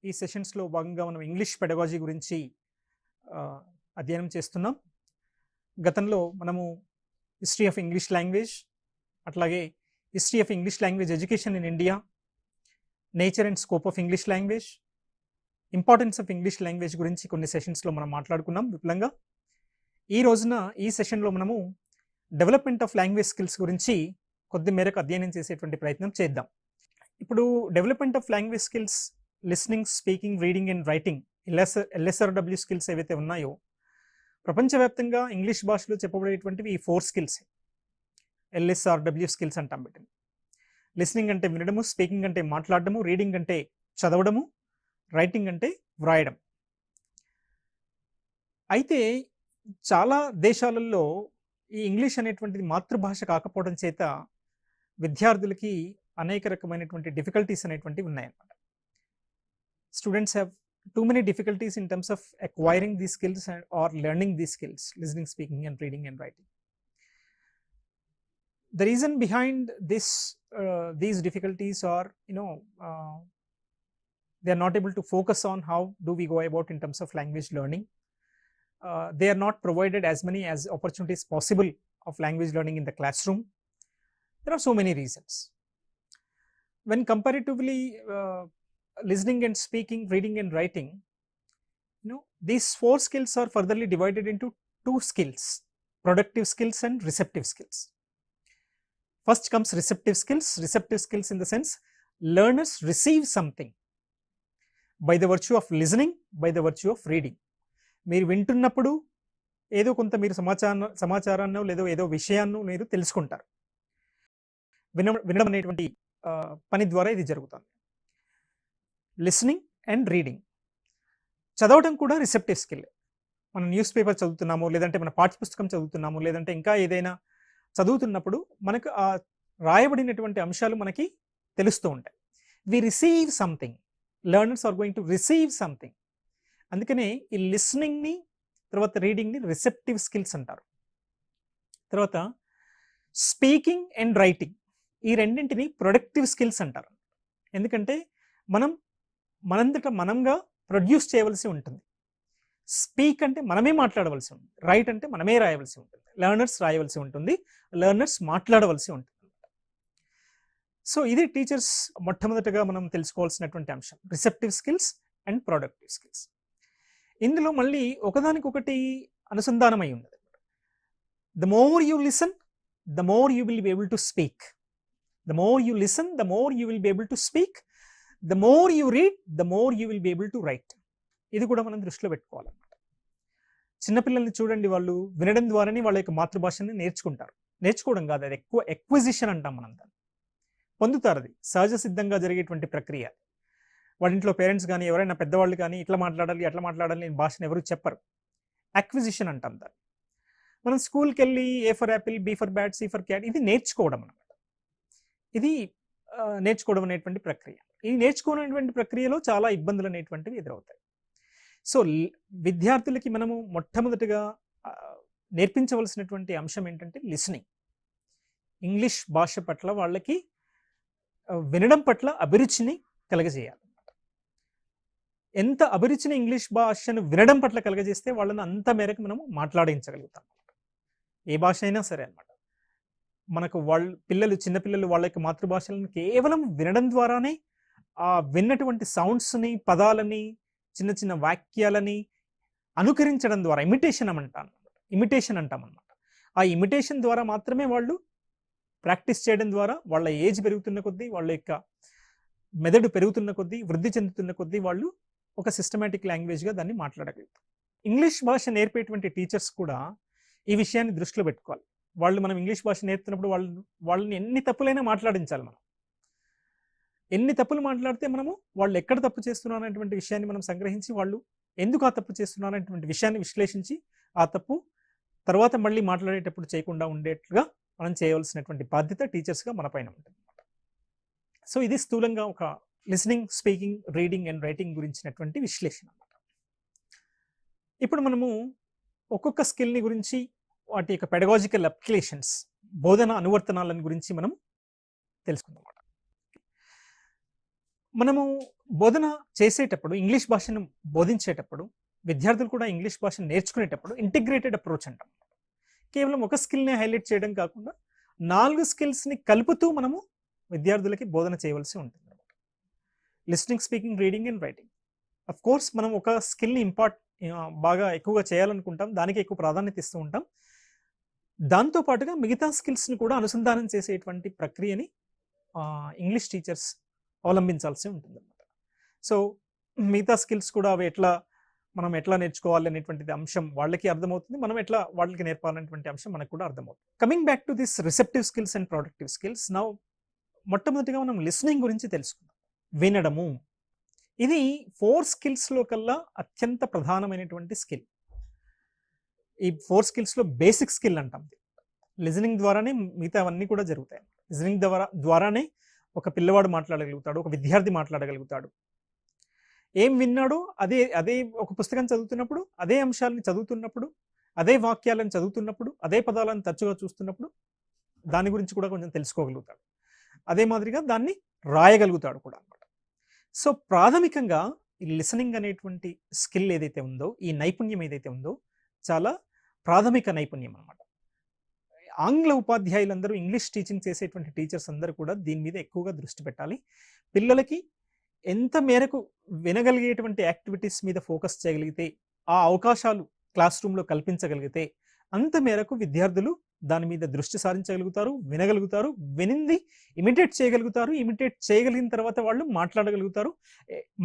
ఈ సెషన్స్లో భాగంగా మనం ఇంగ్లీష్ పెడగాజీ గురించి అధ్యయనం చేస్తున్నాం. గతంలో మనము హిస్టరీ ఆఫ్ ఇంగ్లీష్ లాంగ్వేజ్, అట్లాగే history of English language education in India, nature and scope of English language, importance of English language గురించి కొన్ని సెషన్స్లో మనం మాట్లాడుకున్నాం విపులంగా. ఈ రోజున ఈ సెషన్లో మనము డెవలప్మెంట్ ఆఫ్ లాంగ్వేజ్ స్కిల్స్ గురించి కొద్ది మేరకు అధ్యయనం చేసేటువంటి ప్రయత్నం చేద్దాం. ఇప్పుడు development of language skills, listening, speaking, reading and writing, 𝗧-𝗦𝗔𝗧 skills ఏవైతే ఉన్నాయో ప్రపంచవ్యాప్తంగా ఇంగ్లీష్ భాషలో చెప్పబడేటువంటివి ఈ 4 స్కిల్స్. 𝗧-𝗦𝗔𝗧 స్కిల్స్ అంటాం వీటిని. లిస్నింగ్ అంటే వినడము, స్పీకింగ్ అంటే మాట్లాడడము, రీడింగ్ అంటే చదవడము, రైటింగ్ అంటే వ్రాయడం. అయితే చాలా దేశాలలో ఈ ఇంగ్లీష్ అనేటువంటిది మాతృభాష కాకపోవడం చేత విద్యార్థులకి అనేక రకమైనటువంటి డిఫికల్టీస్ అనేటువంటివి ఉన్నాయన్నమాట. Students have too many difficulties in terms of acquiring these skills or learning these skills, listening, speaking and reading and writing. The reason behind this these difficulties are, they are not able to focus on how do we go about in terms of language learning. They are not provided as many as opportunities possible of language learning in the classroom. There are so many reasons. When comparatively listening and speaking, reading and writing, these 4 skills are furtherly divided into 2 skills: productive skills and receptive skills. First comes receptive skills. Receptive skills in the sense learners receive something by the virtue of listening, by the virtue of reading. మీరు వింటున్నప్పుడు ఏదో కొంత మీరు సమాచారాన్ని లేదా ఏదో విషయాన్ని మీరు తెలుసుకుంటారు. వినడం అనేటువంటి పని ద్వారా ఇది జరుగుతుంది. లిస్నింగ్ అండ్ రీడింగ్, చదవడం కూడా రిసెప్టివ్ స్కిల్. మనం న్యూస్ పేపర్ చదువుతున్నాము, లేదంటే మన పాఠ్యపుస్తకం చదువుతున్నాము, లేదంటే ఇంకా ఏదైనా చదువుతున్నప్పుడు మనకు ఆ రాయబడినటువంటి అంశాలు మనకి తెలుస్తూ ఉంటాయి. We receive something, learners are going to receive something. అందుకనే ఈ లిస్నింగ్ని, తర్వాత రీడింగ్ని రిసెప్టివ్ స్కిల్స్ అంటారు. తర్వాత స్పీకింగ్ అండ్ రైటింగ్, ఈ రెండింటిని ప్రొడక్టివ్ స్కిల్స్ అంటారు. ఎందుకంటే మనంతట మనంగా ప్రొడ్యూస్ చేయవలసి ఉంటుంది. స్పీక్ అంటే మనమే మాట్లాడవలసి ఉంటుంది, రైట్ అంటే మనమే రాయవలసి ఉంటుంది, లెర్నర్స్ రాయవలసి ఉంటుంది, లెర్నర్స్ మాట్లాడవలసి ఉంటుంది. సో ఇది టీచర్స్ మొట్టమొదటిగా మనం తెలుసుకోవాల్సినటువంటి అంశం, receptive skills and productive skills. ఇందులో మళ్ళీ ఒకదానికొకటి అనుసంధానమై ఉన్నది. The more you listen, the more you will be able to speak. The more you listen, the more you will be able to speak. The more you read, the more you will be able to write. ఇది కూడా మనం దృష్టిలో పెట్టుకోవాలన్నమాట. చిన్నపిల్లల్ని చూడండి, వాళ్ళు వినడం ద్వారానే వాళ్ళ యొక్క మాతృభాషని నేర్చుకుంటారు. నేర్చుకోవడం కాదు, అది ఎక్విజిషన్ అంటాం మనం దాన్ని. పొందుతారు, అది సహజ సిద్ధంగా జరిగేటువంటి ప్రక్రియ. వాళ్ళ ఇంట్లో పేరెంట్స్ కానీ ఎవరైనా పెద్దవాళ్ళు కానీ ఇట్లా మాట్లాడాలి అట్లా మాట్లాడాలి అని భాషను ఎవరు చెప్పరు. అక్విజిషన్ అంటాం దాన్ని. మనం స్కూల్కి వెళ్ళి A for apple, B for bat, C for cat, ఇది నేర్చుకోవడం అన్నమాట. ఇది నేర్చుకోవడం అనేటువంటి ప్రక్రియ. ఈ నేర్చుకునేటువంటి ప్రక్రియలో చాలా ఇబ్బందులు అనేటువంటివి ఎదురవుతాయి. సో విద్యార్థులకి మనము మొట్టమొదటిగా నేర్పించవలసినటువంటి అంశం ఏంటంటే లిసనింగ్. ఇంగ్లీష్ భాష పట్ల వాళ్ళకి వినడం పట్ల అభిరుచిని కలగజేయాలన్నమాట. ఎంత అభిరుచిని ఇంగ్లీష్ భాషను వినడం పట్ల కలగజేస్తే వాళ్ళని అంత మేరకు మనము మాట్లాడించగలుగుతాం. ఏ భాష అయినా సరే అన్నమాట. మనకు చిన్నపిల్లలు వాళ్ళ యొక్క మాతృభాషలను కేవలం వినడం ద్వారానే ఆ విన్నటువంటి సౌండ్స్ని, పదాలని, చిన్న చిన్న వాక్యాలని అనుకరించడం ద్వారా ఇమిటేషన్ అంటాం అన్నమాట. ఆ ఇమిటేషన్ ద్వారా మాత్రమే వాళ్ళు ప్రాక్టీస్ చేయడం ద్వారా వాళ్ళ ఏజ్ పెరుగుతున్న కొద్దీ, వాళ్ళ యొక్క మెదడు పెరుగుతున్న కొద్దీ, వృద్ధి చెందుతున్న కొద్దీ వాళ్ళు ఒక సిస్టమేటిక్ లాంగ్వేజ్గా దాన్ని మాట్లాడగలుగుతారు. ఇంగ్లీష్ భాష నేర్పేటువంటి టీచర్స్ కూడా ఈ విషయాన్ని దృష్టిలో పెట్టుకోవాలి. మనం ఇంగ్లీష్ భాష నేర్పుతున్నప్పుడు వాళ్ళని ఎన్ని తప్పులైనా మాట్లాడించాలి. మనం ఎన్ని తప్పులు మాట్లాడితే మనము వాళ్ళు ఎక్కడ తప్పు చేస్తున్నారు అనేటువంటి విషయాన్ని మనం సంగ్రహించి, వాళ్ళు ఎందుకు ఆ తప్పు చేస్తున్నారు అనేటువంటి విషయాన్ని విశ్లేషించి ఆ తప్పు తర్వాత మళ్ళీ మాట్లాడేటప్పుడు చేయకుండా ఉండేట్లుగా మనం చేయవలసినటువంటి బాధ్యత టీచర్స్గా మన పైన ఉంటుంది. సో ఇది స్థూలంగా ఒక listening, speaking, reading and writing గురించినటువంటి విశ్లేషణ అన్నమాట. ఇప్పుడు మనము ఒక్కొక్క స్కిల్ని గురించి, వాటి యొక్క పెడగాజికల్ అప్లికేషన్స్, బోధన అనువర్తనాలను గురించి మనం తెలుసుకుందాం. మనము బోధన చేసేటప్పుడు, ఇంగ్లీష్ భాషను బోధించేటప్పుడు, విద్యార్థులు కూడా ఇంగ్లీష్ భాషను నేర్చుకునేటప్పుడు ఇంటిగ్రేటెడ్ అప్రోచ్ అంటాం. కేవలం ఒక స్కిల్‌నే హైలైట్ చేయడం కాకుండా 4 స్కిల్స్‌ని కలుపుతూ మనము విద్యార్థులకి బోధన చేయవలసి ఉంటుంది. Listening, speaking, reading and writing. Of course మనం ఒక స్కిల్‌ని బాగా ఎక్కువగా చేయాలనుకుంటాం, దానికి ఎక్కువ ప్రాధాన్యత ఇస్తూ ఉంటాం. దాంతో పాటుగా మిగతా స్కిల్స్‌ని కూడా అనుసంధానం చేసేటువంటి ప్రక్రియని ఇంగ్లీష్ టీచర్స్ అవలంబించాల్సి ఉంటుందన్నమాట. సో మిగతా స్కిల్స్ కూడా అవి మనం ఎట్లా నేర్చుకోవాలి అనేటువంటిది అంశం వాళ్ళకి అర్థమవుతుంది, మనం ఎట్లా వాళ్ళకి నేర్పాలనేటువంటి అంశం మనకు కూడా అర్థమవుతుంది. Coming back to this receptive skills and productive skills, now మొట్టమొదటిగా మనం లిసనింగ్ గురించి తెలుసుకుందాం. వినడము, ఇది 4 స్కిల్స్లో కల్లా అత్యంత ప్రధానమైనటువంటి స్కిల్. ఈ 4 స్కిల్స్లో బేసిక్ స్కిల్ అంటాం. లిజనింగ్ ద్వారానే మిగతావన్నీ కూడా జరుగుతాయి. లిజనింగ్ ద్వారానే ఒక పిల్లవాడు మాట్లాడగలుగుతాడు, ఒక విద్యార్థి మాట్లాడగలుగుతాడు. ఏం విన్నాడో అదే ఒక పుస్తకం చదువుతున్నప్పుడు, అదే అంశాలను చదువుతున్నప్పుడు, అదే వాక్యాలను చదువుతున్నప్పుడు, అదే పదాలను తరచుగా చూస్తున్నప్పుడు దాని గురించి కూడా కొంచెం తెలుసుకోగలుగుతాడు. అదే మాదిరిగా దాన్ని రాయగలుగుతాడు కూడా అన్నమాట. సో ప్రాథమికంగా ఈ లిసనింగ్ అనేటువంటి స్కిల్ ఏదైతే ఉందో, ఈ నైపుణ్యం ఏదైతే ఉందో చాలా ప్రాథమిక నైపుణ్యం అన్నమాట. ఆంగ్ల ఉపాధ్యాయులందరూ, ఇంగ్లీష్ టీచింగ్ చేసేటువంటి టీచర్స్ అందరూ కూడా దీని మీద ఎక్కువగా దృష్టి పెట్టాలి. పిల్లలకి ఎంత మేరకు వినగలిగేటువంటి యాక్టివిటీస్ మీద ఫోకస్ చేయగలిగితే, ఆ అవకాశాలు క్లాస్ రూమ్లో కల్పించగలిగితే అంత మేరకు విద్యార్థులు దాని మీద దృష్టి సారించగలుగుతారు, వినగలుగుతారు, వినింది ఇమిటేట్ చేయగలుగుతారు, ఇమిటేట్ చేయగలిగిన తర్వాత వాళ్ళు మాట్లాడగలుగుతారు.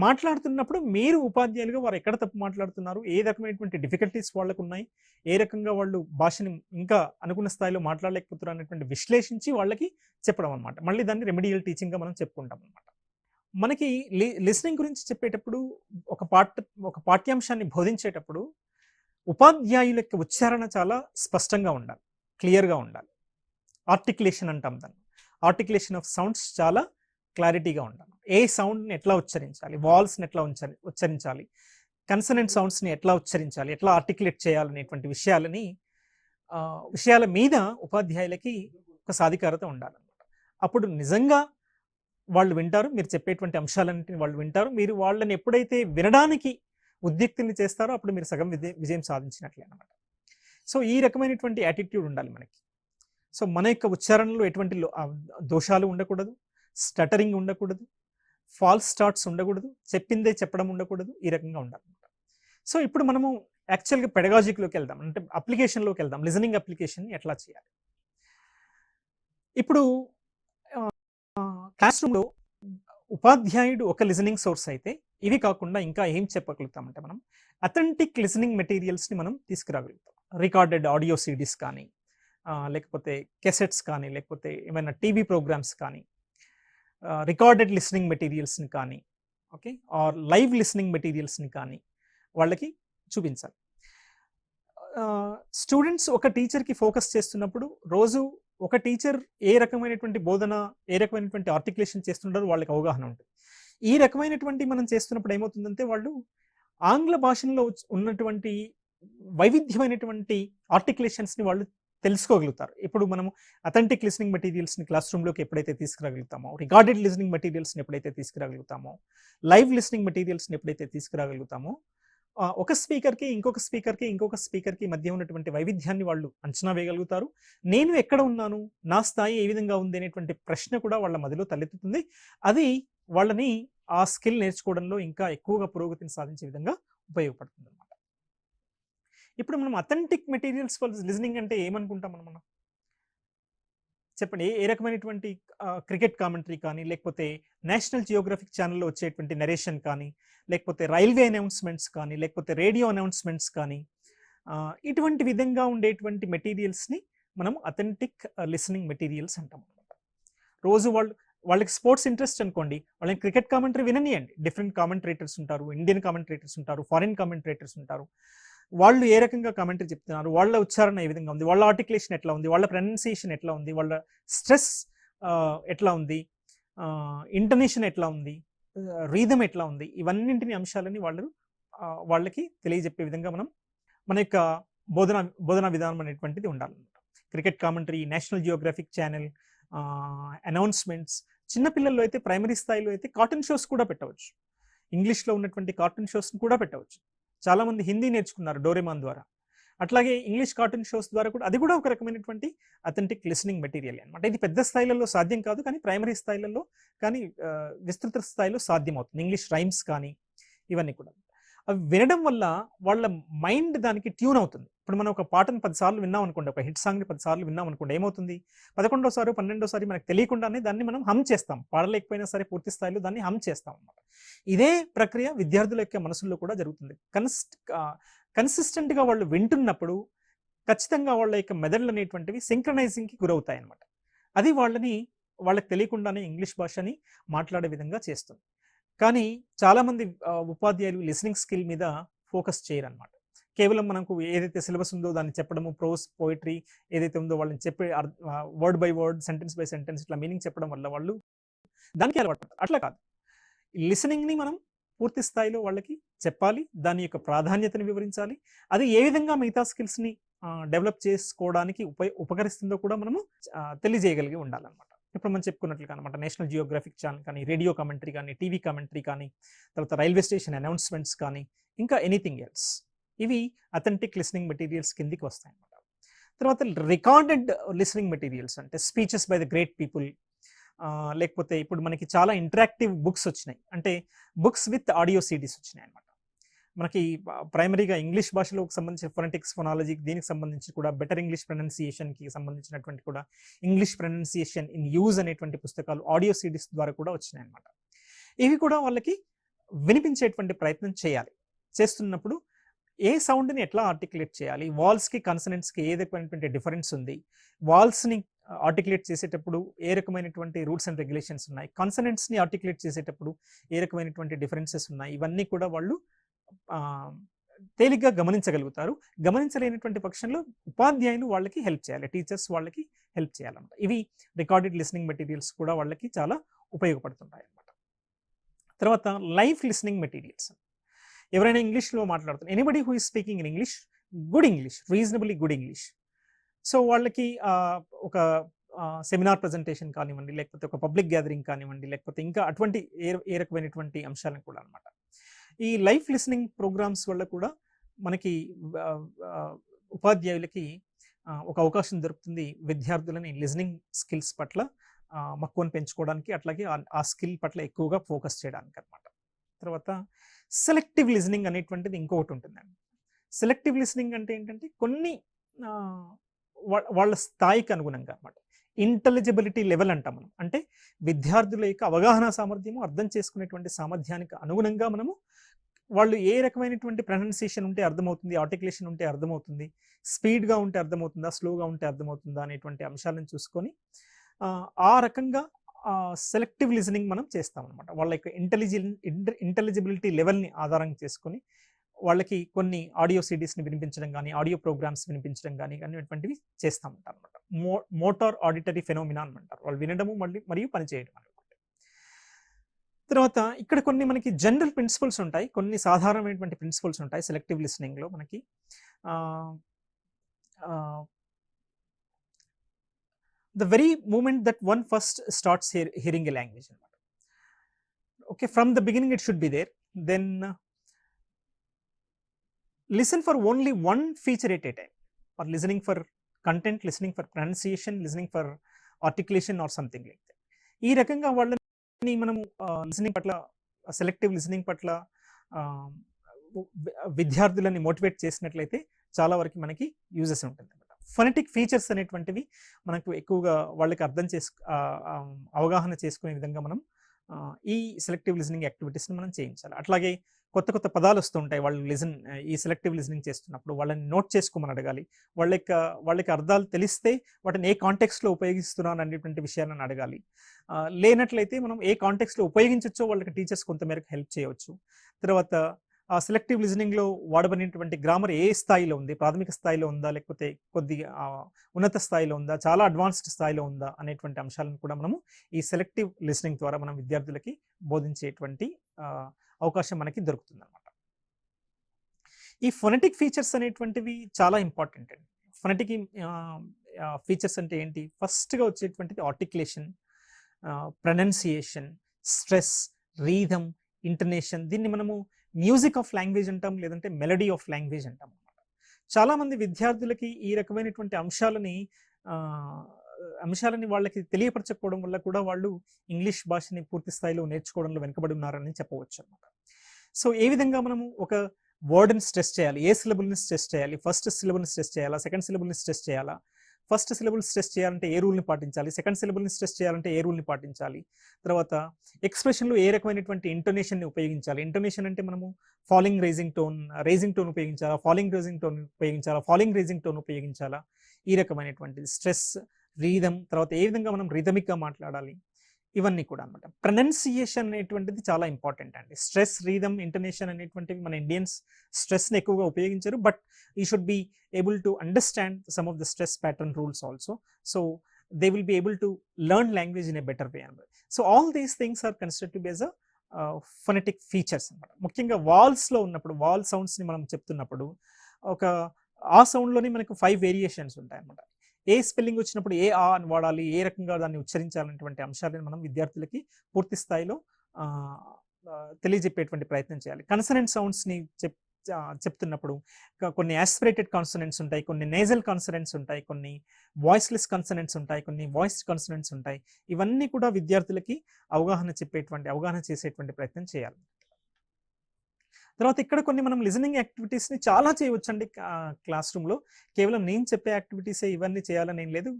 మాట్లాడుతున్నప్పుడు మీరు ఉపాధ్యాయులుగా వారు ఎక్కడ తప్పు మాట్లాడుతున్నారు, ఏ రకమైనటువంటి డిఫికల్టీస్ వాళ్ళకు ఉన్నాయి, ఏ రకంగా వాళ్ళు భాషని ఇంకా అనుకున్న స్థాయిలో మాట్లాడలేకపోతున్నారు అనేటువంటి విశ్లేషించి వాళ్ళకి చెప్పడం అనమాట. మళ్ళీ దాన్ని రెమెడియల్ టీచింగ్గా మనం చెప్పుకుంటాం అనమాట. మనకి లిసనింగ్ గురించి చెప్పేటప్పుడు, ఒక పాఠ్యాంశాన్ని బోధించేటప్పుడు ఉపాధ్యాయుల యొక్క ఉచ్చారణ చాలా స్పష్టంగా ఉండాలి, క్లియర్గా ఉండాలి. ఆర్టికులేషన్ అంటాం దాన్ని. ఆర్టికులేషన్ ఆఫ్ సౌండ్స్ చాలా క్లారిటీగా ఉండాలి. ఏ సౌండ్ని ఎట్లా ఉచ్చరించాలి, వాల్స్ని ఎట్లా ఉచ్చరించాలి, కన్సనెంట్ సౌండ్స్ని ఎట్లా ఉచ్చరించాలి, ఎట్లా ఆర్టికులేట్ చేయాలనేటువంటి విషయాల మీద ఉపాధ్యాయులకి ఒక సాధికారత ఉండాలన్నమాట. అప్పుడు నిజంగా వాళ్ళు వింటారు, మీరు చెప్పేటువంటి అంశాలన్నింటినీ వాళ్ళు వింటారు. మీరు వాళ్ళని ఎప్పుడైతే వినడానికి ఉద్యుక్తిని చేస్తారో అప్పుడు మీరు సగం విజయం సాధించినట్లే అన్నమాట. సో ఈ రకమైనటువంటి యాటిట్యూడ్ ఉండాలి మనకి. సో మన యొక్క ఉచ్చారణలో ఎటువంటి దోషాలు ఉండకూడదు, స్టటరింగ్ ఉండకూడదు, ఫాల్స్ స్టార్ట్స్ ఉండకూడదు, చెప్పిందే చెప్పడం ఉండకూడదు, ఈ రకంగా ఉండాలన్నమాట. సో ఇప్పుడు మనము యాక్చువల్గా పెడగాజిక్లోకి వెళ్దాం, అంటే అప్లికేషన్లోకి వెళ్దాం. లిజనింగ్ అప్లికేషన్ ఎట్లా చేయాలి? ఇప్పుడు క్లాస్ రూమ్లో ఉపాధ్యాయుడు ఒక లిజనింగ్ సోర్స్ అయితే, ఇవి కాకుండా ఇంకా ఏం చెప్పగలుగుతామంటే మనం అథెంటిక్ లిజనింగ్ మెటీరియల్స్ని మనం తీసుకురాగలుగుతాం. రికార్డెడ్ ఆడియో సిడీస్ కానీ, లేకపోతే కెసెట్స్ కానీ, లేకపోతే ఏమైనా టీవీ ప్రోగ్రామ్స్ కానీ, రికార్డెడ్ లిసనింగ్ మెటీరియల్స్ని కానీ, ఓకే, ఆర్ లైవ్ లిసనింగ్ మెటీరియల్స్ని కానీ వాళ్ళకి చూపించాలి. స్టూడెంట్స్ ఒక టీచర్కి ఫోకస్ చేస్తున్నప్పుడు రోజు ఒక టీచర్ ఏ రకమైనటువంటి బోధన, ఏ రకమైనటువంటి ఆర్టికులేషన్ చేస్తుంటారో వాళ్ళకి అవగాహన ఉంటుంది. ఈ రకమైనటువంటి మనం చేస్తున్నప్పుడు ఏమవుతుందంటే వాళ్ళు ఆంగ్ల భాషలో ఉన్నటువంటి వైవిధ్యమైనటువంటి ఆర్టికులేషన్స్ని వాళ్ళు తెలుసుకోగలుగుతారు. ఇప్పుడు మనము అథెంటిక్ లిసనింగ్ మెటీరియల్స్ని క్లాస్ రూమ్లోకి ఎప్పుడైతే తీసుకురాగలుగుతామో, రికార్డెడ్ లిసనింగ్ మెటీరియల్స్ని ఎప్పుడైతే తీసుకురాగలుగుతామో, లైవ్ లిసనింగ్ మెటీరియల్స్ని ఎప్పుడైతే తీసుకురాగలుగుతామో, ఒక స్పీకర్కి ఇంకొక స్పీకర్కి మధ్య ఉన్నటువంటి వైవిధ్యాన్ని వాళ్ళు అంచనా వేయగలుగుతారు. నేను ఎక్కడ ఉన్నాను, నా స్థాయి ఏ విధంగా ఉంది అనేటువంటి ప్రశ్న కూడా వాళ్ళ మదిలో తలెత్తుతుంది. అది వాళ్ళని ఆ స్కిల్ నేర్చుకోవడంలో ఇంకా ఎక్కువగా పురోగతిని సాధించే విధంగా ఉపయోగపడుతుంది అన్నమాట. ఇప్పుడు మనం అథెంటిక్ మెటీరియల్స్ ఫర్ లిజనింగ్ అంటే ఏమనుకుంటాం మనం? చెప్పండి. ఏ రకమైనటువంటి క్రికెట్ కామెంటరీ కానీ, లేకపోతే నేషనల్ జియోగ్రఫిక్ ఛానల్లో వచ్చేటువంటి నరేషన్ కానీ, లేకపోతే రైల్వే అనౌన్స్మెంట్స్ కానీ, లేకపోతే రేడియో అనౌన్స్మెంట్స్ కానీ, ఇటువంటి విధంగా ఉండేటువంటి మెటీరియల్స్ని మనం అథెంటిక్ లిసనింగ్ మెటీరియల్స్ అంటాం అనమాట. రోజు వాళ్ళకి స్పోర్ట్స్ ఇంట్రెస్ట్ అనుకోండి, వాళ్ళని క్రికెట్ కామెంటరీ విననియండి. డిఫరెంట్ కామెంటరేటర్స్ ఉంటారు, ఇండియన్ కామెంటరేటర్స్ ఉంటారు, ఫారిన్ కామెంటరేటర్స్ ఉంటారు. వాళ్ళు ఏ రకంగా కామెంటరీ చెప్తున్నారు, వాళ్ళ ఉచ్చారణ ఏ విధంగా ఉంది, వాళ్ళ ఆర్టికులేషన్ ఎట్లా ఉంది, వాళ్ళ ప్రొనౌన్సియేషన్ ఎట్లా ఉంది, వాళ్ళ స్ట్రెస్ ఎట్లా ఉంది, ఇంటోనేషన్ ఎట్లా ఉంది, రీథమ్ ఎట్లా ఉంది, ఇవన్నింటిని అంశాలని వాళ్ళకి తెలియజెప్పే విధంగా మన యొక్క బోధనా విధానం అనేటువంటిది ఉండాలన్నమాట. Cricket commentary, national geographic channel, announcements, చిన్న పిల్లల్లో అయితే ప్రైమరీ స్థాయిలో అయితే కార్టూన్ షోస్ కూడా పెట్టవచ్చు. ఇంగ్లీష్లో ఉన్నటువంటి కార్టూన్ షోస్ని కూడా పెట్టవచ్చు. చాలామంది హిందీ నేర్చుకున్నారు డోరేమాన్ ద్వారా. అట్లాగే ఇంగ్లీష్ కార్టూన్ షోస్ ద్వారా కూడా అది కూడా ఒక రకమైనటువంటి అథెంటిక్ లిసనింగ్ మెటీరియల్ అనమాట. ఇది పెద్ద స్థాయిలలో సాధ్యం కాదు, కానీ ప్రైమరీ స్థాయిలలో కానీ విస్తృత స్థాయిలో సాధ్యమవుతుంది. ఇంగ్లీష్ రైమ్స్ కానీ ఇవన్నీ కూడా అవి వినడం వల్ల వాళ్ళ మైండ్ దానికి ట్యూన్ అవుతుంది. ఇప్పుడు మనం ఒక పాటను 10 సార్లు విన్నాం అనుకోండి, ఒక హిట్ సాంగ్ని 10 సార్లు విన్నాం అనుకోండి, ఏమవుతుంది 11వ సారి 12వ సారి మనకు తెలియకుండానే దాన్ని మనం హమ్ చేస్తాం. పాడలేకపోయినా సరే పూర్తి స్థాయిలో దాన్ని హమ్ చేస్తాం అన్నమాట. ఇదే ప్రక్రియ విద్యార్థుల యొక్క మనసుల్లో కూడా జరుగుతుంది. కన్సిస్టెంట్గా వాళ్ళు వింటున్నప్పుడు ఖచ్చితంగా వాళ్ళ యొక్క మెదడులు అనేటువంటివి సింక్రనైజింగ్కి గురవుతాయి అన్నమాట. అది వాళ్ళకి తెలియకుండానే ఇంగ్లీష్ భాషని మాట్లాడే విధంగా చేస్తుంది. కానీ చాలామంది ఉపాధ్యాయులు లిసనింగ్ స్కిల్ మీద ఫోకస్ చేయరు అనమాట. కేవలం మనకు ఏదైతే సిలబస్ ఉందో దాన్ని చెప్పడము, ప్రోస్ పోయిటరీ ఏదైతే ఉందో వాళ్ళని చెప్పే word by word, sentence by sentence ఇట్లా మీనింగ్ చెప్పడం వల్ల వాళ్ళు దానికి అలవాటు పడతారు. అట్లా కాదు, లిసనింగ్ని మనం పూర్తి స్థాయిలో వాళ్ళకి చెప్పాలి, దాని యొక్క ప్రాధాన్యతను వివరించాలి, అది ఏ విధంగా మిగతా స్కిల్స్ని డెవలప్ చేసుకోవడానికి ఉపకరిస్తుందో కూడా మనము తెలియజేయగలిగి ఉండాలన్నమాట. ఇప్పుడు మనం చెప్పుకున్నట్లుగా అనమాట నేషనల్ జియోగ్రఫిక్ ఛానల్ కానీ, రేడియో కామెంటరీ కానీ, టీవీ కామెంటరీ కానీ, తర్వాత రైల్వే స్టేషన్ అనౌన్స్మెంట్స్ కానీ, ఇంకా ఎనీథింగ్ ఎల్స్, ఇవి అథెంటిక్ లిసనింగ్ మెటీరియల్స్ కిందికి వస్తాయి అన్నమాట. తర్వాత రికార్డెడ్ లిసనింగ్ మెటీరియల్స్ అంటే speeches by the great people, లేకపోతే ఇప్పుడు మనకి చాలా ఇంటరాక్టివ్ బుక్స్ వచ్చినాయి, అంటే బుక్స్ విత్ ఆడియో సిడీస్ వచ్చినాయి అనమాట. మనకి ప్రైమరీగా ఇంగ్లీష్ భాషలోకి సంబంధించిన ఫొనెటిక్స్, ఫొనాలజీ, దీనికి సంబంధించి కూడా బెటర్ ఇంగ్లీష్ ప్రొనౌన్సియేషన్కి సంబంధించినటువంటి కూడా ఇంగ్లీష్ ప్రొనౌన్సియేషన్ ఇన్ యూజ్ అనేటువంటి పుస్తకాలు ఆడియో సిడీస్ ద్వారా కూడా వచ్చినాయి అనమాట. ఇవి కూడా వాళ్ళకి వినిపించేటువంటి ప్రయత్నం చేస్తున్నప్పుడు ఏ సౌండ్ని ఎట్లా ఆర్టికులేట్ చేయాలి, వాల్స్కి కన్సనెంట్స్కి ఏ రకమైనటువంటి డిఫరెన్స్ ఉంది, వాల్స్ని ఆర్టికులేట్ చేసేటప్పుడు ఏ రకమైనటువంటి రూల్స్ అండ్ రెగ్యులేషన్స్ ఉన్నాయి, కన్సనెంట్స్ని ఆర్టికులేట్ చేసేటప్పుడు ఏ రకమైనటువంటి డిఫరెన్సెస్ ఉన్నాయి, ఇవన్నీ కూడా వాళ్ళు తేలిగ్గా గమనించగలుగుతారు. గమనించలేనటువంటి పక్షంలో ఉపాధ్యాయులు వాళ్ళకి హెల్ప్ చేయాలి, టీచర్స్ వాళ్ళకి హెల్ప్ చేయాలన్నమాట. ఇవి రికార్డెడ్ లిసనింగ్ మెటీరియల్స్ కూడా వాళ్ళకి చాలా ఉపయోగపడుతుంటాయి అన్నమాట. తర్వాత లైఫ్ లిసనింగ్ మెటీరియల్స్, ఎవరైనా ఇంగ్లీష్లో మాట్లాడుతున్నారు, anybody who is speaking in English, good English, reasonably good English, so వాళ్ళకి ఒక సెమినార్ ప్రజెంటేషన్ కానివ్వండి, లేకపోతే ఒక పబ్లిక్ గ్యాదరింగ్ కానివ్వండి, లేకపోతే ఇంకా అటువంటి ఏ రకమైనటువంటి అంశాలను కూడా అనమాట. ఈ లైఫ్ లిసనింగ్ ప్రోగ్రామ్స్ వల్ల కూడా మనకి ఉపాధ్యాయులకి ఒక అవకాశం దొరుకుతుంది విద్యార్థులని లిజనింగ్ స్కిల్స్ పట్ల మక్కువను పెంచుకోవడానికి, అట్లాగే ఆ స్కిల్ పట్ల ఎక్కువగా ఫోకస్ చేయడానికి అనమాట. తర్వాత సెలెక్టివ్ లిజనింగ్ అనేటువంటిది ఇంకొకటి ఉంటుందండి. సెలెక్టివ్ లిజనింగ్ అంటే ఏంటంటే కొన్ని వాళ్ళ స్థాయికి అనుగుణంగా అనమాట. ఇంటెలిజిబిలిటీ లెవెల్ అంటాం మనం, అంటే విద్యార్థుల యొక్క అవగాహన సామర్థ్యము, అర్థం చేసుకునేటువంటి సామర్థ్యానికి అనుగుణంగా మనము వాళ్ళు ఏ రకమైనటువంటి ప్రొనౌన్సియేషన్ ఉంటే అర్థమవుతుంది, ఆర్టికులేషన్ ఉంటే అర్థమవుతుంది, స్పీడ్గా ఉంటే అర్థమవుతుందా, స్లోగా ఉంటే అర్థమవుతుందా అనేటువంటి అంశాలను చూసుకొని ఆ రకంగా సెలెక్టివ్ లిజనింగ్ మనం చేస్తాం అనమాట. వాళ్ళ యొక్క ఇంటెలిజిబిలిటీ లెవెల్ని ఆధారంగా చేసుకొని వాళ్ళకి కొన్ని ఆడియో సిడీస్ని వినిపించడం కానీ, ఆడియో ప్రోగ్రామ్స్ వినిపించడం కానీ అటువంటివి చేస్తూ ఉంటారు అనమాట. మోటార్ ఆడిటరీ ఫెనోమినా అంటారు, వాళ్ళు వినడము మరియు పనిచేయడం అనమాట. తర్వాత ఇక్కడ కొన్ని మనకి జనరల్ ప్రిన్సిపల్స్ ఉంటాయి, కొన్ని సాధారణమైనటువంటి ప్రిన్సిపల్స్ ఉంటాయి సెలెక్టివ్ లిసనింగ్లో మనకి. the very moment that one first starts hearing a language, okay, from the beginning it should be there, then listen for only one feature at a time, or listening for content, listening for pronunciation, listening for articulation or something like that. ఈ రకంగా వాళ్ళని మనము listening పట్ల, selective listening పట్ల విద్యార్థులని motivate చేసినట్లయితే చాలా వరకు మనకి యూజెస్ ఉంటుంది. ఫొనెటిక్ ఫీచర్స్ అనేటువంటివి మనకు ఎక్కువగా వాళ్ళకి అవగాహన చేసుకునే విధంగా మనం ఈ సెలెక్టివ్ లిజనింగ్ యాక్టివిటీస్ని మనం చేయించాలి. అట్లాగే కొత్త కొత్త పదాలు వస్తుంటాయి, వాళ్ళు ఈ సెలెక్టివ్ లిజనింగ్ చేస్తున్నప్పుడు వాళ్ళని నోట్ చేసుకోమని అడగాలి. వాళ్ళకి అర్థాలు తెలిస్తే వాటిని ఏ కాంటెక్స్లో ఉపయోగిస్తున్నాను అనేటువంటి విషయాలను అడగాలి. లేనట్లయితే మనం ఏ కాంటెక్స్లో ఉపయోగించవచ్చో వాళ్ళకి టీచర్స్ కొంతమేరకు హెల్ప్ చేయవచ్చు. తర్వాత ఆ సెలెక్టివ్ లిజనింగ్లో వాడబడినటువంటి గ్రామర్ ఏ స్థాయిలో ఉంది, ప్రాథమిక స్థాయిలో ఉందా, లేకపోతే కొద్దిగా ఉన్నత స్థాయిలో ఉందా, చాలా అడ్వాన్స్డ్ స్థాయిలో ఉందా అనేటువంటి అంశాలను కూడా మనము ఈ సెలెక్టివ్ లిసనింగ్ ద్వారా మనం విద్యార్థులకి బోధించేటువంటి అవకాశం మనకి దొరుకుతుంది అనమాట. ఈ ఫొనెటిక్ ఫీచర్స్ అనేటువంటివి చాలా ఇంపార్టెంట్ అండి. ఫొనెటిక్ ఫీచర్స్ అంటే ఏంటి? ఫస్ట్గా వచ్చేటువంటిది ఆర్టికులేషన్, ప్రొనౌన్సియేషన్, స్ట్రెస్, రీథమ్, ఇంటనేషన్, దీన్ని మనము మ్యూజిక్ ఆఫ్ లాంగ్వేజ్ అంటాం, లేదంటే మెలడీ ఆఫ్ లాంగ్వేజ్ అంటాం అన్నమాట. చాలామంది విద్యార్థులకి ఈ రకమైనటువంటి అంశాలని వాళ్ళకి తెలియపరచకపోవడం వల్ల కూడా వాళ్ళు ఇంగ్లీష్ భాషని పూర్తి స్థాయిలో నేర్చుకోవడంలో వెనుకబడి ఉన్నారని చెప్పవచ్చు అనమాట. సో ఏ విధంగా మనము ఒక వర్డ్ని స్ట్రెస్ చేయాలి, ఏ సిలబుల్ని స్ట్రెస్ చేయాలి, ఫస్ట్ సిలబుల్ని స్ట్రెస్ చేయాలా, సెకండ్ సిలబుల్ని స్ట్రెస్ చేయాలా, ఫస్ట్ సిలబుల్ స్ట్రెస్ చేయాలంటే ఏ రూల్ని పాటించాలి, సెకండ్ సిలబుల్ని స్ట్రెస్ చేయాలంటే ఏ రూల్ని పాటించాలి, తర్వాత ఎక్స్ప్రెషన్లో ఏ రకమైనటువంటి ఇంటోనేషన్ని ఉపయోగించాలి. ఇంటోనేషన్ అంటే మనము ఫాలింగ్ రేజింగ్ టోన్ ఉపయోగించాలా, ఫాలింగ్ రేజింగ్ టోన్ ఉపయోగించాలా, ఫాలింగ్ రేజింగ్ టోన్ ఉపయోగించాలా, ఈ రకమైనటువంటి స్ట్రెస్, రీథమ్, తర్వాత ఏ విధంగా మనం రిథమిక్గా మాట్లాడాలి, ఇవన్నీ కూడా అనమాట. ప్రొనౌన్సియేషన్ అనేటువంటిది చాలా ఇంపార్టెంట్ అండి. స్ట్రెస్, రీథమ్, ఇంటనేషన్ అనేటువంటివి మన ఇండియన్స్ స్ట్రెస్ని ఎక్కువగా ఉపయోగించారు, but you should be able to understand some of the stress pattern rules also, so they will be able to learn language in a better way. So all these things are considered to be as a phonetic features అన్నమాట. ముఖ్యంగా వాల్స్లో ఉన్నప్పుడు, wall సౌండ్స్ని మనం చెప్తున్నప్పుడు ఆ సౌండ్లోనే మనకు 5 variations ఉంటాయి అన్నమాట. ఏ spelling వచ్చినప్పుడు ఏ ఆ అని వాడాలి, ఏ రకంగా దాన్ని ఉచ్చరించాలనేటువంటి అంశాలను మనం విద్యార్థులకి పూర్తి స్థాయిలో తెలియజెప్పేటువంటి ప్రయత్నం చేయాలి. కన్సనెంట్ సౌండ్స్ని చెప్తున్నప్పుడు కొన్ని యాస్పిరేటెడ్ కాన్సనెంట్స్ ఉంటాయి, కొన్ని నేజల్ కాన్సనెంట్స్ ఉంటాయి, కొన్ని వాయిస్లెస్ కాన్సనెంట్స్ ఉంటాయి, కొన్ని వాయిస్డ్ కాన్సనెంట్స్ ఉంటాయి. ఇవన్నీ కూడా విద్యార్థులకి అవగాహన చేసేటువంటి ప్రయత్నం చేయాలి. తర్వాత ఇక్కడ కొన్ని మనం లిజనింగ్ యాక్టివిటీస్ని చాలా చేయవచ్చండి క్లాస్ రూమ్లో. కేవలం నేను చెప్పే యాక్టివిటీసే ఇవన్నీ చేయాలని ఏం లేదు.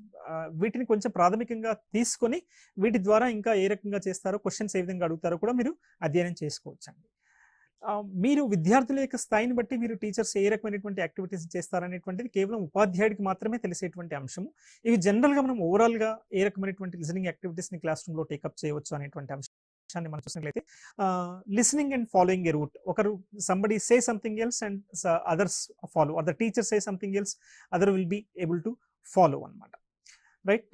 వీటిని కొంచెం ప్రాథమికంగా తీసుకొని వీటి ద్వారా ఇంకా ఏ రకంగా చేస్తారో, క్వశ్చన్స్ ఏ విధంగా అడుగుతారో కూడా మీరు అధ్యయనం చేసుకోవచ్చండి. మీరు విద్యార్థుల యొక్క స్థాయిని బట్టి మీరు టీచర్స్ ఏ రకమైనటువంటి యాక్టివిటీస్ చేస్తారనేటువంటిది కేవలం ఉపాధ్యాయుడికి మాత్రమే తెలిసేటువంటి అంశము. ఇవి జనరల్గా మనం ఓవరాల్గా ఏ రకమైనటువంటి లిజనింగ్ యాక్టివిటీస్ని క్లాస్ రూమ్లో టేకప్ చేయవచ్చు అనేటువంటి అంశాన్ని మనం చూసినట్లయితే, listening and following a route. ఒకరు somebody say something else and others follow, or the teacher say something else, other will be able to follow అనమాట. Right,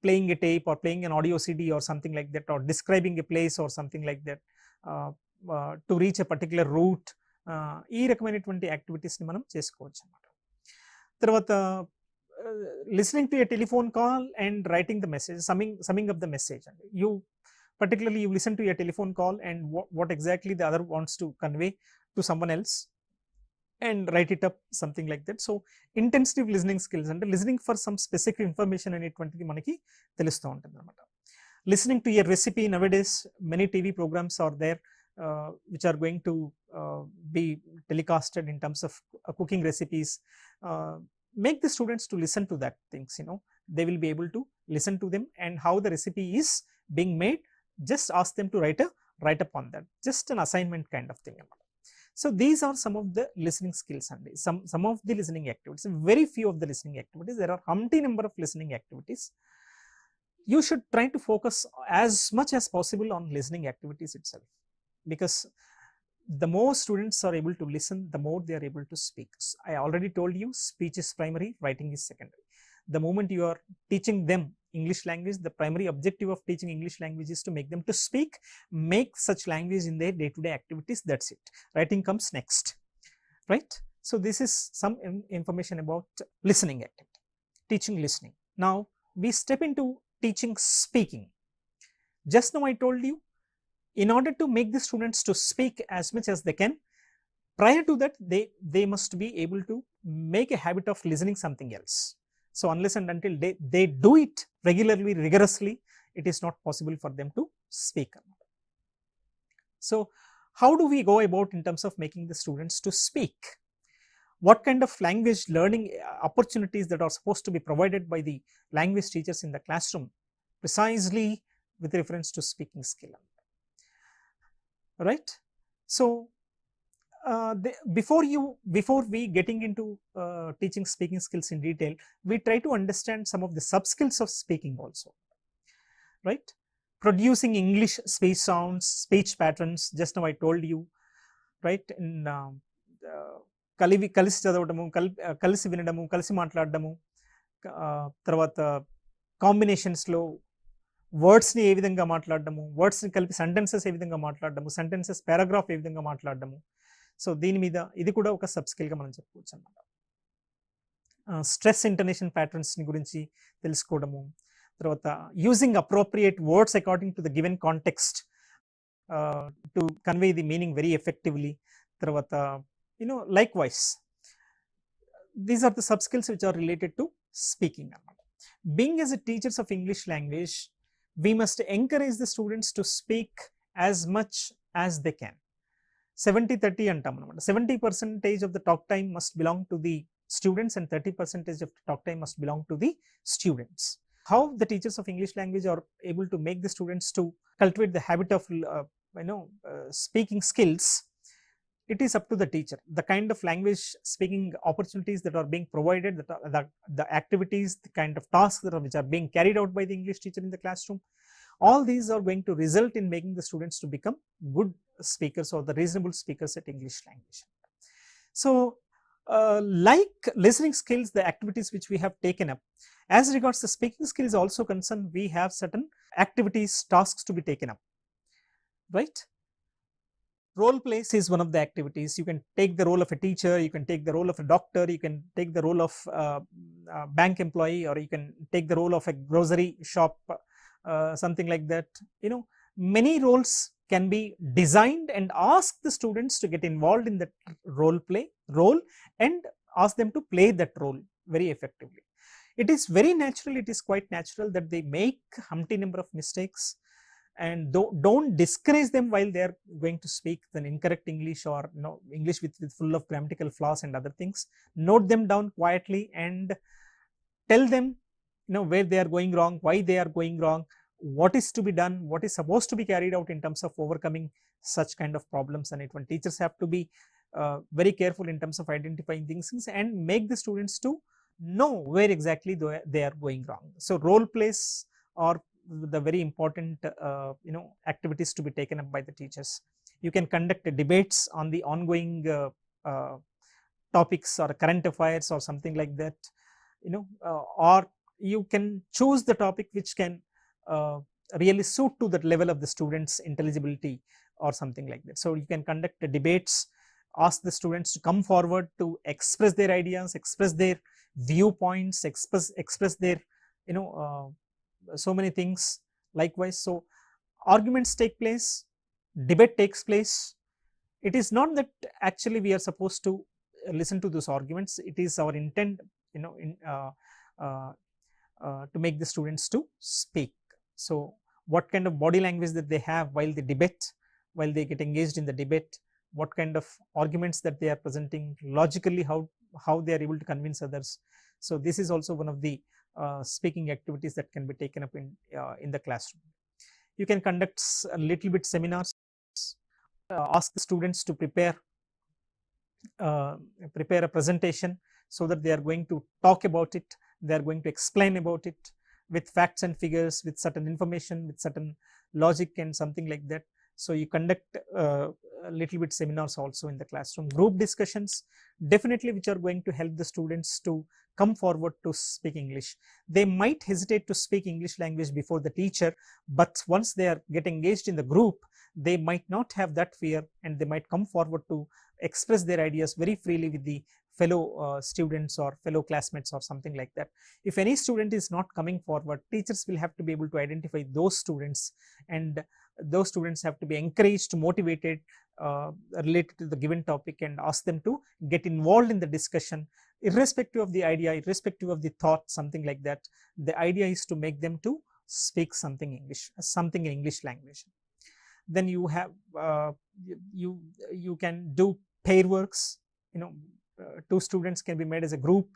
playing a tape or playing an audio CD or something like that, or describing a place or something like that, to reach a particular route, ఈ రకమైనటువంటి యాక్టివిటీస్ని మనం చేసుకోవచ్చు అన్నమాట. తర్వాత listening to a telephone call and writing the message, summing up the message అండి. You listen to a telephone call and what exactly the other wants to convey to someone else and write it up, something like that. So intensive listening skills అంటే listening for some specific information అనేటువంటిది మనకి తెలుస్తూ ఉంటుంది అన్నమాట. Listening to a recipe, nowadays many TV programs are there which are going to be telecasted in terms of cooking recipes. Make the students to listen to that things, they will be able to listen to them, and how the recipe is being made, just ask them to write up on that, just an assignment kind of thing. So these are some of the listening skills and some of the listening activities. Very few of the listening activities. There are umpty number of listening activities. You should try to focus as much as possible on listening activities itself, because the more students are able to listen, the more they are able to speak. I already told you, speech is primary, writing is secondary. The moment you are teaching them English language, the primary objective of teaching English language is to make them to speak, make such language in their day-to-day activities. That's it. Writing comes next, right? So this is some information about listening activity, teaching listening. Now we step into teaching speaking. Just now I told you, in order to make the students to speak as much as they can, prior to that they must be able to make a habit of listening something else. So unless and until they do it regularly, rigorously, it is not possible for them to speak. So how do we go about in terms of making the students to speak? What kind of language learning opportunities that are supposed to be provided by the language teachers in the classroom, precisely with reference to speaking skill, right? So before we getting into teaching speaking skills in detail, we try to understand some of the sub skills of speaking also, right? Producing English speech sounds, speech patterns, just now I told you, right? In కలిసి చదవడము, కలిసి వినడము, కలిసి మాట్లాడడము, తర్వాత కాంబినేషన్స్లో వర్డ్స్ని ఏ విధంగా మాట్లాడడము, వర్డ్స్ని కలిపి సెంటెన్సెస్ ఏ విధంగా మాట్లాడడము, సెంటెన్సెస్ పారాగ్రాఫ్ ఏ విధంగా మాట్లాడడము. సో దీని మీద ఇది కూడా ఒక సబ్ స్కిల్గా మనం చెప్పుకోవచ్చు అన్నమాట. స్ట్రెస్ ఇంటనేషన్ ప్యాటర్న్స్ని గురించి తెలుసుకోవడము, తర్వాత using appropriate words according to the given context to convey the meaning very effectively. తర్వాత likewise these are the sub skills which are related to speaking. Being as a teachers of English language, we must encourage the students to speak as much as they can. 70-30 అంటాం అన్నమాట. 70% of the talk time must belong to the students and 30% of the talk time must belong to the students. How the teachers of English language are able to make the students to cultivate the habit of speaking skills, it is up to the teacher. The kind of language speaking opportunities that are being provided, the activities, the kind of tasks that which are being carried out by the English teacher in the classroom, all these are going to result in making the students to become good speakers or the reasonable speakers at English language. So like listening skills, the activities which we have taken up, as regards the speaking skills also concerned, we have certain activities, tasks to be taken up, right? Role plays is one of the activities. You can take the role of a teacher, you can take the role of a doctor, you can take the role of a bank employee, or you can take the role of a grocery shop, something like that. Many roles can be designed and ask the students to get involved in that role and ask them to play that role very effectively. It is very natural, it is quite natural that they make humpty number of mistakes, and don't discourage them while they are going to speak the incorrect English or English with full of grammatical flaws and other things. Note them down quietly and tell them where they are going wrong, why they are going wrong, what is to be done, what is supposed to be carried out in terms of overcoming such kind of problems. And when teachers have to be very careful in terms of identifying things and make the students to know where exactly they are going wrong. So role plays are the very important activities to be taken up by the teachers. You can conduct debates on the ongoing topics or current affairs or something like that, or you can choose the topic which can really suit to that level of the students' intelligibility or something like that. So you can conduct debates, ask the students to come forward to express their ideas, express their viewpoints, express their so many things. Likewise, so arguments take place, debate takes place. It is not that actually we are supposed to listen to those arguments. It is our intent to make the students to speak. So what kind of body language that they have while they debate, while they get engaged in the debate, what kind of arguments that they are presenting logically, how they are able to convince others. So this is also one of the speaking activities that can be taken up in the classroom. You can conduct a little bit seminars, ask the students to prepare a presentation so that they are going to talk about it, they are going to explain about it with facts and figures, with certain information, with certain logic and something like that. So you conduct a little bit seminars also in the classroom. Group discussions definitely which are going to help the students to come forward to speak English. They might hesitate to speak English language before the teacher, but once they are get engaged in the group, they might not have that fear and they might come forward to express their ideas very freely with the fellow students or fellow classmates or something like that. If any student is not coming forward, teachers will have to be able to identify those students, and those students have to be encouraged, motivated related to the given topic, and ask them to get involved in the discussion irrespective of the idea, irrespective of the thought, something like that. The idea is to make them to speak something in English language. Then you have you can do pair works. Two students can be made as a group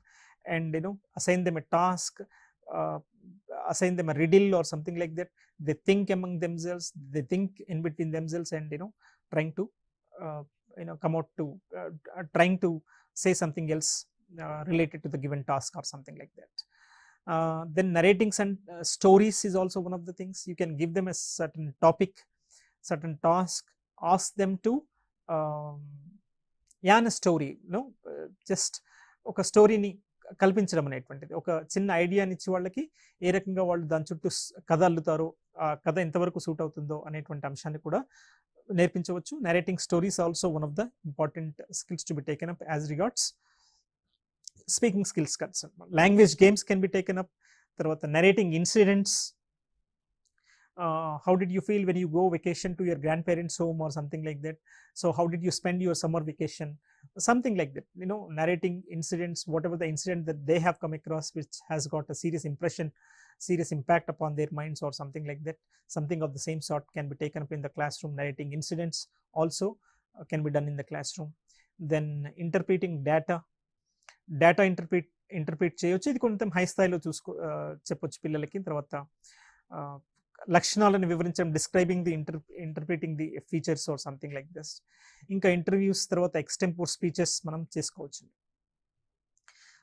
and assign them a task, assign them a riddle or something like that. They think among themselves, they think in between themselves, and trying to come out to trying to say something else related to the given task or something like that. Then narrating some stories is also one of the things. You can give them a certain topic, certain task, ask them to yarn a story, just ఒక స్టోరీని కల్పించడం అనేటువంటిది. ఒక చిన్న ఐడియాని ఇచ్చి వాళ్ళకి ఏ రకంగా వాళ్ళు దాని చుట్టూ కథ అల్లుతారో, ఆ కథ ఎంతవరకు సూట్ అవుతుందో అనేటువంటి అంశాన్ని కూడా నేర్పించవచ్చు. Narrating stories also one of the important skills to be taken up as regards speaking skills concerned. Language games can be taken up. తర్వాత narrating incidents. How did you feel when you go vacation to your grandparents' home or something like that? So how did you spend your summer vacation? Something like that, you know, narrating incidents, whatever the incident that they have come across which has got a serious impression, serious impact upon their minds or something like that. Something of the same sort can be taken up in the classroom. Narrating incidents also can be done in the classroom. Then interpreting data interpret చేయొచ్చు. ఇది కొంచెం high స్థాయిలో చెప్పొచ్చు పిల్లలకి. తర్వాత లక్షణాలను వివరించడం, describing the interpreting the features or something like this. ఇంకా ఇంటర్వ్యూస్ తర్వాత ఎక్స్టెంపోర్ స్పీచెస్ మనం చేసుకోవచ్చు.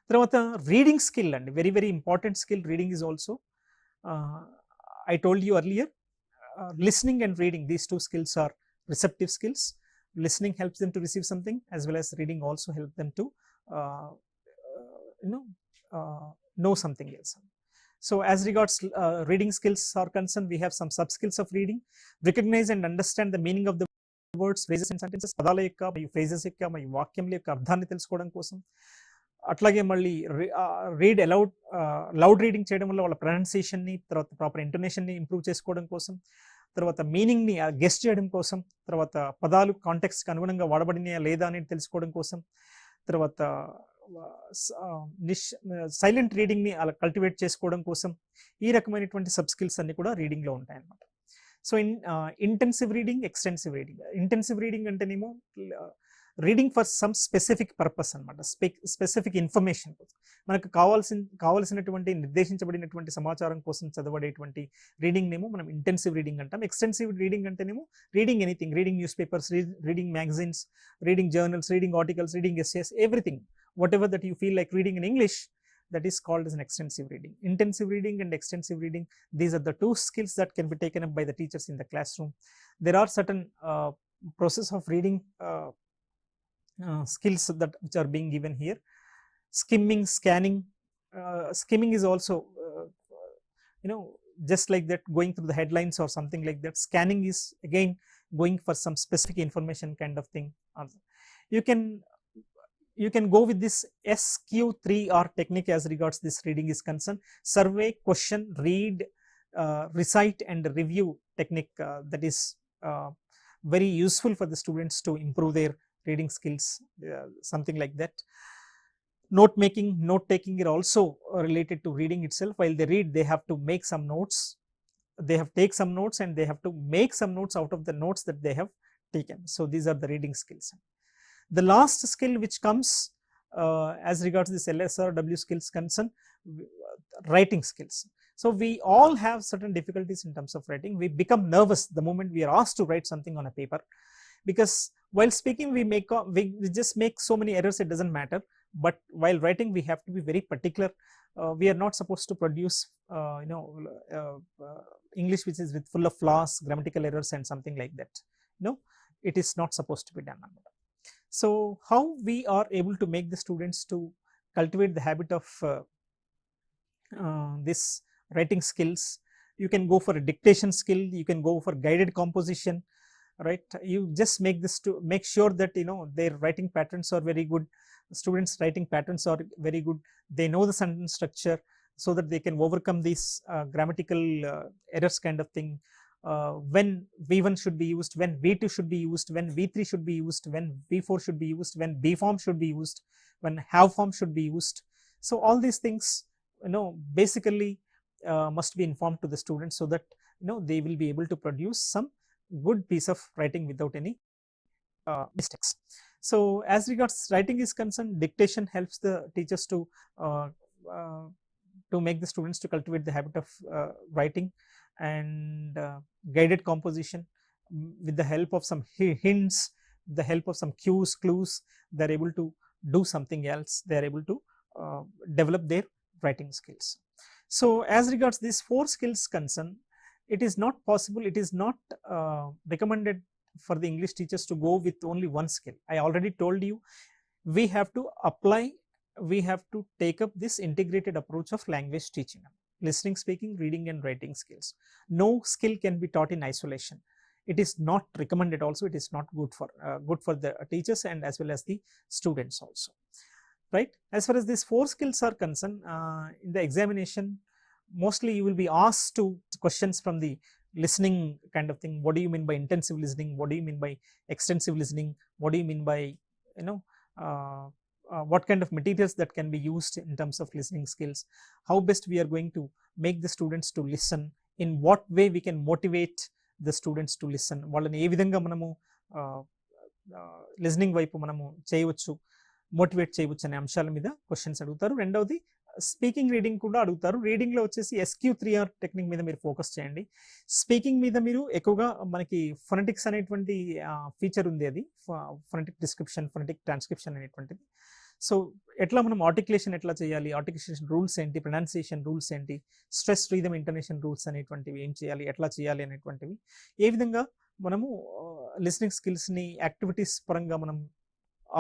తర్వాత రీడింగ్ స్కిల్ అండి, very very important skill. Reading is also, I told you earlier, listening and reading, these two skills are receptive skills. Listening helps them to receive something, as well as reading also helps them to know something else. So as regards reading skills are concerned, we have some sub skills of reading. Recognize and understand the meaning of the words, phrases and sentences. పదాల యొక్క మరియు phrases యొక్క మరియు వాక్యముల యొక్క అర్థాన్ని తెలుసుకోవడం కోసం. అట్లాగే మళ్ళీ రీడ్ లౌడ్ రీడింగ్ చేయడం వల్ల వాళ్ళ ప్రొనౌన్సియేషన్ని, తర్వాత ప్రాపర్ ఇంటోనేషన్ని ఇంప్రూవ్ చేసుకోవడం కోసం, తర్వాత మీనింగ్ని గెస్ట్ చేయడం కోసం, తర్వాత పదాలు కాంటెక్స్ట్కి అనుగుణంగా వాడబడినాయా లేదా అనేది తెలుసుకోవడం కోసం, తర్వాత సైలెంట్ రీడింగ్ని అలా కల్టివేట్ చేసుకోవడం కోసం, ఈ రకమైనటువంటి సబ్ స్కిల్స్ అన్ని కూడా రీడింగ్లో ఉంటాయన్నమాట. So intensive reading, extensive reading. Intensive reading అంటేనేమో reading for some specific purpose అనమాట, స్పెసిఫిక్ ఇన్ఫర్మేషన్ కోసం, మనకు కావాల్సినటువంటి నిర్దేశించబడినటువంటి సమాచారం కోసం చదవడేటువంటి రీడింగ్ నేమో మనం ఇంటెన్సివ్ రీడింగ్ అంటాం. ఎక్స్టెన్సివ్ రీడింగ్ అంటేనేమో reading anything, reading news papers, reading magazines, reading journals, reading articles, reading essays, everything, whatever that you feel like reading in English, that is called as an extensive reading. Intensive reading and extensive reading, these are the two skills that can be taken up by the teachers in the classroom. There are certain process of reading skills that which are being given here. Skimming, scanning. Skimming is also just like that, going through the headlines or something like that. Scanning is again going for some specific information kind of thing. You can go with this SQ3R technique as regards this reading is concerned. Survey, question, read, recite and review technique that is very useful for the students to improve their reading skills, something like that. Note making, note taking are also related to reading itself. While they read, they have to make some notes. They have take some notes and they have to make some notes out of the notes that they have taken. So these are the reading skills. The last skill which comes as regards this LSRW skills concern, writing skills. So we all have certain difficulties in terms of writing. We become nervous the moment we are asked to write something on a paper, because while speaking we just make so many errors, it doesn't matter, but while writing we have to be very particular. We are not supposed to produce English which is with full of flaws, grammatical errors and something like that. It is not supposed to be done. So how we are able to make the students to cultivate the habit of this writing skills? You can go for a dictation skill, you can go for guided composition, right? You just make this to make sure that their writing patterns are very good. Students writing patterns are very good. They know the sentence structure so that they can overcome these grammatical errors kind of thing. When V1 should be used, when V2 should be used, when V3 should be used, when V4 should be used, when B form should be used, when have form should be used. So all these things basically must be informed to the students so that they will be able to produce some good piece of writing without any mistakes. So as regards writing is concerned, dictation helps the teachers to make the students to cultivate the habit of writing, and guided composition with the help of some hints, the help of some cues, clues, they are able to do something else. They are able to develop their writing skills. So as regards these 4 skills concerned, it is not possible, it is not recommended for the English teachers to go with only one skill. I already told you, we have to take up this integrated approach of language teaching. Listening, speaking, reading and writing skills. No skill can be taught in isolation. It is not recommended also, it is not good for the teachers and as well as the students also, right? As far as these 4 skills are concerned, in the examination mostly you will be asked to questions from the listening kind of thing. What do you mean by intensive listening? What do you mean by extensive listening? What do you mean by, you know, what kind of materials that can be used in terms of listening skills? How best we are going to make the students to listen? In what way we can motivate the students to listen? వాళ్ళని ఏ విధంగా మనము listening వైపు మనము చేయవచ్చు, motivate చేయవచ్చు అనే అంశాల మీద క్వశ్చన్స్ అడుగుతారు. రెండవది స్పీకింగ్ రీడింగ్ కూడా అడుగుతారు. రీడింగ్లో వచ్చేసి SQ3R టెక్నిక్ మీద మీరు ఫోకస్ చేయండి. స్పీకింగ్ మీద మీరు ఎక్కువగా మనకి ఫొనెటిక్స్ అనేటువంటి ఫీచర్ ఉంది, అది ఫొనెటిక్ డిస్క్రిప్షన్, ఫొనెటిక్ ట్రాన్స్క్రిప్షన్ అనేటువంటిది. సో ఎట్లా మనం ఆర్టికులేషన్ ఎట్లా చేయాలి, ఆర్టికులేషన్ రూల్స్ ఏంటి, ప్రొనౌన్సియేషన్ రూల్స్ ఏంటి, స్ట్రెస్ రిథమ్ ఇంటోనేషన్ రూల్స్ అనేటువంటివి ఏం చేయాలి, ఎట్లా చేయాలి అనేటువంటివి, ఏ విధంగా మనము లిసనింగ్ స్కిల్స్ని యాక్టివిటీస్ పరంగా మనం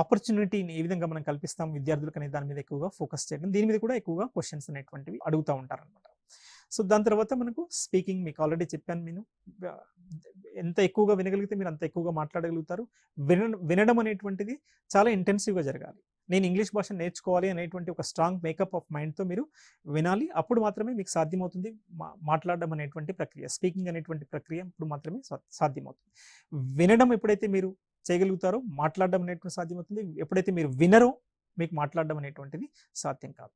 ఆపర్చునిటీని ఏ విధంగా మనం కల్పిస్తాం విద్యార్థులకు అనే దాని మీద ఎక్కువగా ఫోకస్ చేయడం, దీని మీద కూడా ఎక్కువగా క్వశ్చన్స్ అనేటువంటివి అడుగుతూ ఉంటారు అనమాట. సో దాని తర్వాత మనకు స్పీకింగ్, మీకు ఆల్రెడీ చెప్పాను, నేను ఎంత ఎక్కువగా వినగలిగితే మీరు అంత ఎక్కువగా మాట్లాడగలుగుతారు. వినడం అనేటువంటిది చాలా ఇంటెన్సివ్గా జరగాలి. నేను ఇంగ్లీష్ భాష నేర్చుకోవాలి అనేటువంటి ఒక స్ట్రాంగ్ మేకప్ ఆఫ్ మైండ్తో మీరు వినాలి. అప్పుడు మాత్రమే మీకు సాధ్యమవుతుంది మాట్లాడడం అనేటువంటి ప్రక్రియ, స్పీకింగ్ అనేటువంటి ప్రక్రియ ఇప్పుడు మాత్రమే సాధ్యమవుతుంది. వినడం ఎప్పుడైతే మీరు చేయగలుగుతారో మాట్లాడడం అనేటువంటి సాధ్యమవుతుంది. ఎప్పుడైతే మీరు వినరో మీకు మాట్లాడడం అనేటువంటిది సాధ్యం కాదు.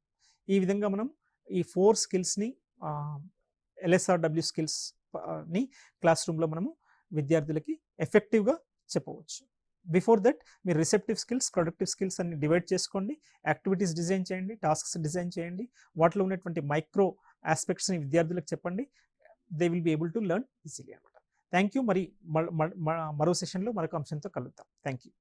ఈ విధంగా మనం ఈ 4 స్కిల్స్ని LSRW స్కిల్స్ని క్లాస్ రూమ్లో మనము విద్యార్థులకి ఎఫెక్టివ్గా చెప్పవచ్చు. బిఫోర్ దట్ మీరు రిసెప్టివ్ స్కిల్స్, ప్రొడక్టివ్ స్కిల్స్ అన్ని డివైడ్ చేసుకోండి, యాక్టివిటీస్ డిజైన్ చేయండి, టాస్క్స్ డిజైన్ చేయండి, వాటిలో ఉన్నటువంటి మైక్రో ఆస్పెక్ట్స్ని విద్యార్థులకు చెప్పండి. They will be able to learn easily అనమాట. Thank you. మరి మరో సెషన్లో మరొక అంశంతో కలుద్దాం. Thank you.